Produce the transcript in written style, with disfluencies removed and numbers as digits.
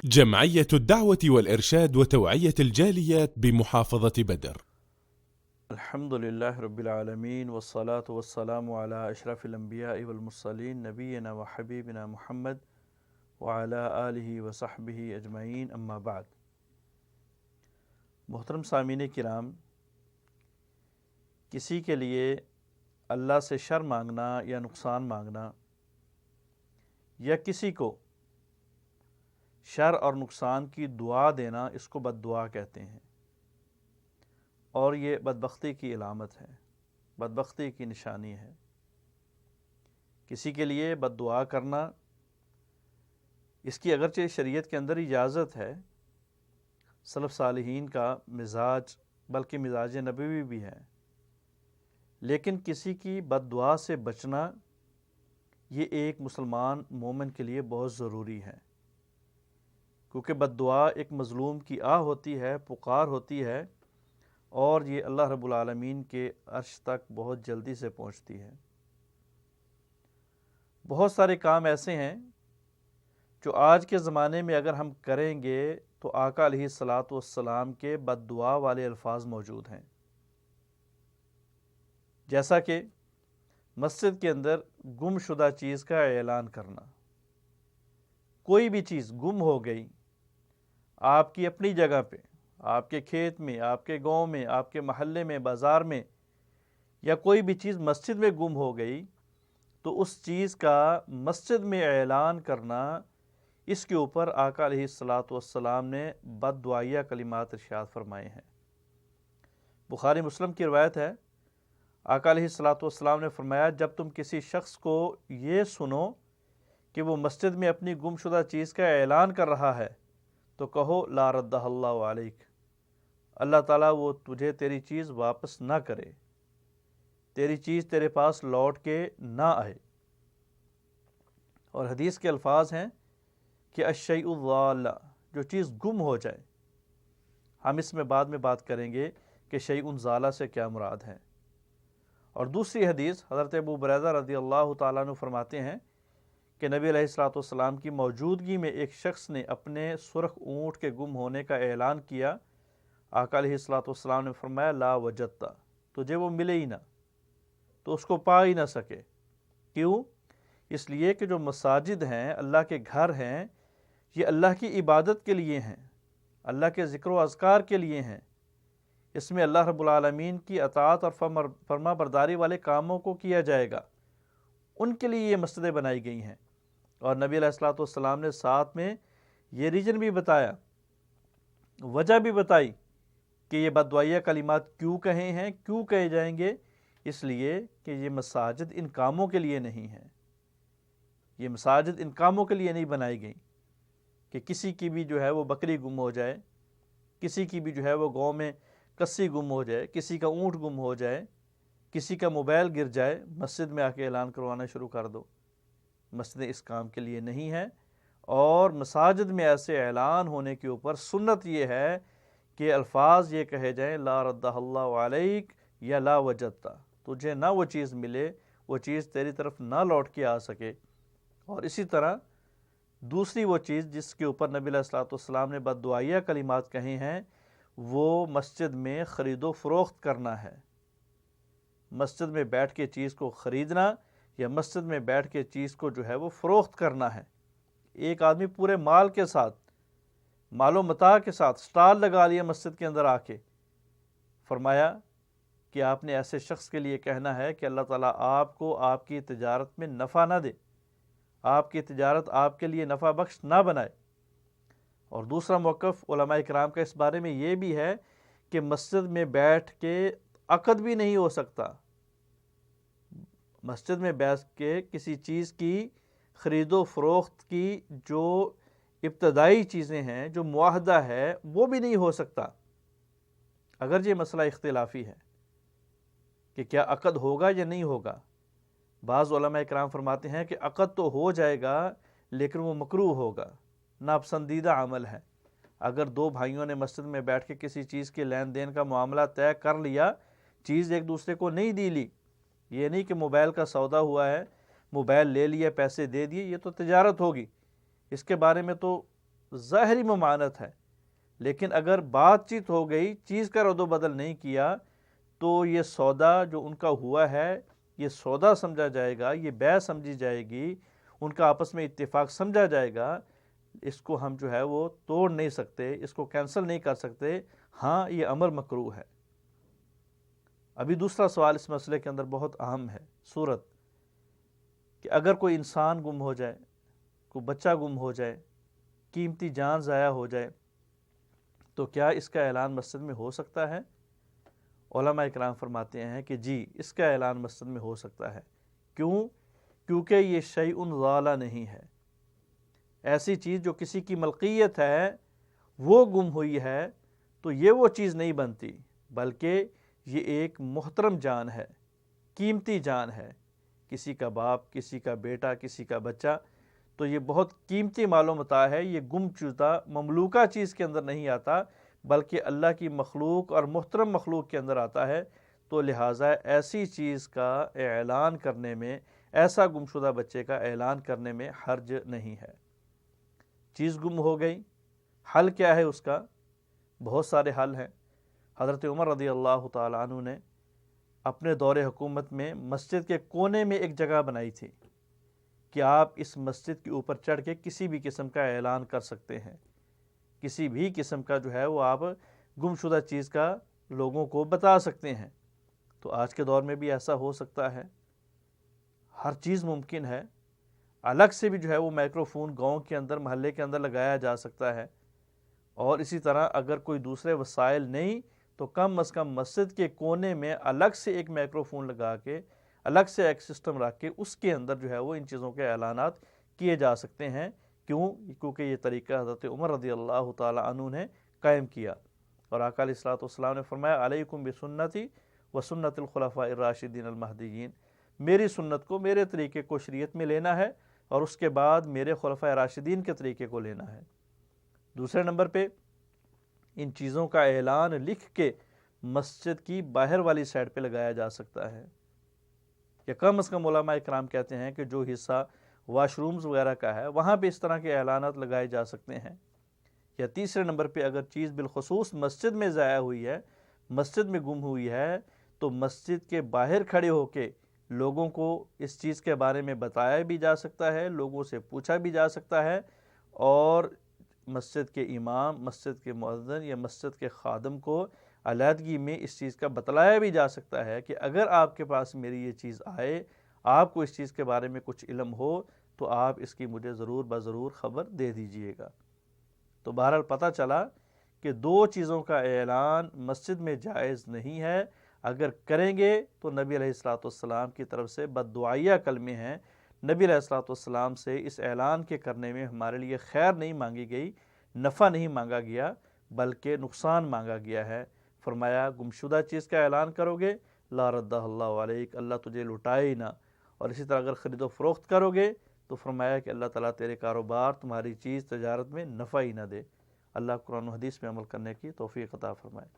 جمعية الدعوة والإرشاد وتوعية الجاليات بمحافظة بدر. الحمد للہ رب العالمین والصلاة والسلام علی اشرف الانبیاء والمرسلین نبینا و حبیبنا محمد وعلی آلہ وصحبہ اجمعین، اما بعد۔ محترم سامعین کرام، کسی کے لیے اللہ سے شر مانگنا یا نقصان مانگنا، یا کسی کو شر اور نقصان کی دعا دینا، اس کو بد دعا کہتے ہیں، اور یہ بدبختی کی علامت ہے، بدبختی کی نشانی ہے۔ کسی کے لیے بد دعا کرنا، اس کی اگرچہ شریعت کے اندر اجازت ہے، سلف صالحین کا مزاج بلکہ مزاج نبوی بھی ہے، لیکن کسی کی بد دعا سے بچنا یہ ایک مسلمان مومن کے لیے بہت ضروری ہے، کیونکہ بد دعا ایک مظلوم کی آہ ہوتی ہے، پکار ہوتی ہے، اور یہ اللہ رب العالمین کے عرش تک بہت جلدی سے پہنچتی ہے۔ بہت سارے کام ایسے ہیں جو آج کے زمانے میں اگر ہم کریں گے تو آقا علیہ الصلاۃ والسلام کے بد دعا والے الفاظ موجود ہیں، جیسا کہ مسجد کے اندر گم شدہ چیز کا اعلان کرنا۔ کوئی بھی چیز گم ہو گئی آپ کی اپنی جگہ پہ، آپ کے کھیت میں، آپ کے گاؤں میں، آپ کے محلے میں، بازار میں، یا کوئی بھی چیز مسجد میں گم ہو گئی، تو اس چیز کا مسجد میں اعلان کرنا، اس کے اوپر آقا علیہ الصلاۃ والسلام نے بد دعائیہ کلمات ارشاد فرمائے ہیں۔ بخاری مسلم کی روایت ہے، آقا علیہ الصلاۃ والسلام نے فرمایا، جب تم کسی شخص کو یہ سنو کہ وہ مسجد میں اپنی گم شدہ چیز کا اعلان کر رہا ہے، تو کہو لا ردہ اللہ علیک، اللہ تعالیٰ وہ تجھے تیری چیز واپس نہ کرے، تیری چیز تیرے پاس لوٹ کے نہ آئے۔ اور حدیث کے الفاظ ہیں کہ الشیء الضال، جو چیز گم ہو جائے، ہم اس میں بعد میں بات کریں گے کہ شیء ضالہ سے کیا مراد ہے۔ اور دوسری حدیث حضرت ابو بریدہ رضی اللہ تعالیٰ عنہ فرماتے ہیں کہ نبی علیہ الصلوۃ والسلام کی موجودگی میں ایک شخص نے اپنے سرخ اونٹ کے گم ہونے کا اعلان کیا۔ آقا علیہ الصلوۃ والسلام نے فرمایا لا وجدتا، تجھے وہ ملے ہی نہ، تو اس کو پا ہی نہ سکے۔ کیوں؟ اس لیے کہ جو مساجد ہیں، اللہ کے گھر ہیں، یہ اللہ کی عبادت کے لیے ہیں، اللہ کے ذکر و اذکار کے لیے ہیں۔ اس میں اللہ رب العالمین کی اطاعت اور فرما برداری والے کاموں کو کیا جائے گا، ان کے لیے یہ مسجدیں بنائی گئی ہیں۔ اور نبی علیہ الصلوۃ والسلام نے ساتھ میں یہ ریجن بھی بتایا، وجہ بھی بتائی کہ یہ بد دعائیہ کلمات کیوں کہے ہیں، کیوں کہے جائیں گے۔ اس لیے کہ یہ مساجد ان کاموں کے لیے نہیں ہیں، یہ مساجد ان کاموں کے لیے نہیں بنائی گئی کہ کسی کی بھی جو ہے وہ بکری گم ہو جائے، کسی کی بھی جو ہے وہ گاؤں میں کسی گم ہو جائے، کسی کا اونٹ گم ہو جائے، کسی کا موبائل گر جائے، مسجد میں آ کے اعلان کروانا شروع کر دو۔ مسجد اس کام کے لیے نہیں ہے، اور مساجد میں ایسے اعلان ہونے کے اوپر سنت یہ ہے کہ الفاظ یہ کہے جائیں لا ردہ اللہ علیک یا لا وجدتا، تجھے نہ وہ چیز ملے، وہ چیز تیری طرف نہ لوٹ کے آ سکے۔ اور اسی طرح دوسری وہ چیز جس کے اوپر نبی علیہ الصلوۃ والسلام نے بد دعائیہ کلمات کہے ہیں، وہ مسجد میں خرید و فروخت کرنا ہے۔ مسجد میں بیٹھ کے چیز کو خریدنا یا مسجد میں بیٹھ کے چیز کو جو ہے وہ فروخت کرنا ہے۔ ایک آدمی پورے مال کے ساتھ، مال و متاع کے ساتھ سٹال لگا لیا مسجد کے اندر آ کے، فرمایا کہ آپ نے ایسے شخص کے لیے کہنا ہے کہ اللہ تعالیٰ آپ کو آپ کی تجارت میں نفع نہ دے، آپ کی تجارت آپ کے لیے نفع بخش نہ بنائے۔ اور دوسرا موقف علماء کرام کا اس بارے میں یہ بھی ہے کہ مسجد میں بیٹھ کے عقد بھی نہیں ہو سکتا، مسجد میں بیٹھ کے کسی چیز کی خرید و فروخت کی جو ابتدائی چیزیں ہیں، جو معاہدہ ہے، وہ بھی نہیں ہو سکتا، اگر یہ مسئلہ اختلافی ہے کہ کیا عقد ہوگا یا نہیں ہوگا۔ بعض علماء کرام فرماتے ہیں کہ عقد تو ہو جائے گا لیکن وہ مکروہ ہوگا، ناپسندیدہ عمل ہے۔ اگر دو بھائیوں نے مسجد میں بیٹھ کے کسی چیز کے لین دین کا معاملہ طے کر لیا، چیز ایک دوسرے کو نہیں دی لی، یہ نہیں کہ موبائل کا سودا ہوا ہے، موبائل لے لیا، پیسے دے دیے، یہ تو تجارت ہوگی، اس کے بارے میں تو ظاہری ممانعت ہے، لیکن اگر بات چیت ہو گئی، چیز کا رد و بدل نہیں کیا، تو یہ سودا جو ان کا ہوا ہے یہ سودا سمجھا جائے گا، یہ بیع سمجھی جائے گی، ان کا آپس میں اتفاق سمجھا جائے گا۔ اس کو ہم جو ہے وہ توڑ نہیں سکتے، اس کو کینسل نہیں کر سکتے۔ ہاں یہ امر مکروہ ہے۔ ابھی دوسرا سوال اس مسئلے کے اندر بہت اہم ہے، صورت کہ اگر کوئی انسان گم ہو جائے، کوئی بچہ گم ہو جائے، قیمتی جان ضائع ہو جائے، تو کیا اس کا اعلان مسجد میں ہو سکتا ہے؟ علماء اکرام فرماتے ہیں کہ جی، اس کا اعلان مسجد میں ہو سکتا ہے۔ کیوں؟ کیونکہ یہ شیء ضالہ نہیں ہے، ایسی چیز جو کسی کی ملکیت ہے وہ گم ہوئی ہے تو یہ وہ چیز نہیں بنتی، بلکہ یہ ایک محترم جان ہے، قیمتی جان ہے، کسی کا باپ، کسی کا بیٹا، کسی کا بچہ، تو یہ بہت قیمتی مال و متاع ہے، یہ گم شدہ مملوکہ چیز کے اندر نہیں آتا، بلکہ اللہ کی مخلوق اور محترم مخلوق کے اندر آتا ہے۔ تو لہٰذا ایسی چیز کا اعلان کرنے میں، ایسا گمشدہ بچے کا اعلان کرنے میں حرج نہیں ہے۔ چیز گم ہو گئی، حل کیا ہے اس کا؟ بہت سارے حل ہیں۔ حضرت عمر رضی اللہ تعالیٰ عنہ نے اپنے دور حکومت میں مسجد کے کونے میں ایک جگہ بنائی تھی کہ آپ اس مسجد کے اوپر چڑھ کے کسی بھی قسم کا اعلان کر سکتے ہیں، کسی بھی قسم کا جو ہے وہ آپ گمشدہ چیز کا لوگوں کو بتا سکتے ہیں۔ تو آج کے دور میں بھی ایسا ہو سکتا ہے، ہر چیز ممکن ہے۔ الگ سے بھی جو ہے وہ مائکرو فون گاؤں کے اندر، محلے کے اندر لگایا جا سکتا ہے، اور اسی طرح اگر کوئی دوسرے وسائل نہیں تو کم از کم مسجد کے کونے میں الگ سے ایک مائکرو فون لگا کے، الگ سے ایک سسٹم رکھ کے اس کے اندر جو ہے وہ ان چیزوں کے اعلانات کیے جا سکتے ہیں۔ کیوں؟ کیونکہ یہ طریقہ حضرت عمر رضی اللہ تعالی عنہ نے قائم کیا، اور آقا علیہ الصلوۃ والسلام نے فرمایا علیکم بسنتی وسنت الخلفاء الراشدین المہدیین، میری سنت کو، میرے طریقے کو شریعت میں لینا ہے، اور اس کے بعد میرے خلفاء راشدین کے طریقے کو لینا ہے۔ دوسرے نمبر پہ ان چیزوں کا اعلان لکھ کے مسجد کی باہر والی سائڈ پہ لگایا جا سکتا ہے، یا کم از کم علماء اکرام کہتے ہیں کہ جو حصہ واش رومز وغیرہ کا ہے وہاں پہ اس طرح کے اعلانات لگائے جا سکتے ہیں۔ یا تیسرے نمبر پہ اگر چیز بالخصوص مسجد میں ضائع ہوئی ہے، مسجد میں گم ہوئی ہے، تو مسجد کے باہر کھڑے ہو کے لوگوں کو اس چیز کے بارے میں بتایا بھی جا سکتا ہے، لوگوں سے پوچھا بھی جا سکتا ہے، اور مسجد کے امام، مسجد کے مؤذن یا مسجد کے خادم کو علیحدگی میں اس چیز کا بتلایا بھی جا سکتا ہے کہ اگر آپ کے پاس میری یہ چیز آئے، آپ کو اس چیز کے بارے میں کچھ علم ہو، تو آپ اس کی مجھے ضرور بضرور خبر دے دیجئے گا۔ تو بہرحال پتہ چلا کہ دو چیزوں کا اعلان مسجد میں جائز نہیں ہے۔ اگر کریں گے تو نبی علیہ الصلوۃ والسلام کی طرف سے بد دعائیہ کلمے ہیں۔ نبی علیہ الصلوۃ والسلام سے اس اعلان کے کرنے میں ہمارے لیے خیر نہیں مانگی گئی، نفع نہیں مانگا گیا، بلکہ نقصان مانگا گیا ہے۔ فرمایا گمشدہ چیز کا اعلان کرو گے، لا ردہ اللہ علیک، اللہ تجھے لٹائے ہی نہ، اور اسی طرح اگر خرید و فروخت کرو گے تو فرمایا کہ اللہ تعالیٰ تیرے کاروبار، تمہاری چیز تجارت میں نفع ہی نہ دے۔ اللہ قرآن و حدیث میں عمل کرنے کی توفیق عطا فرمائے۔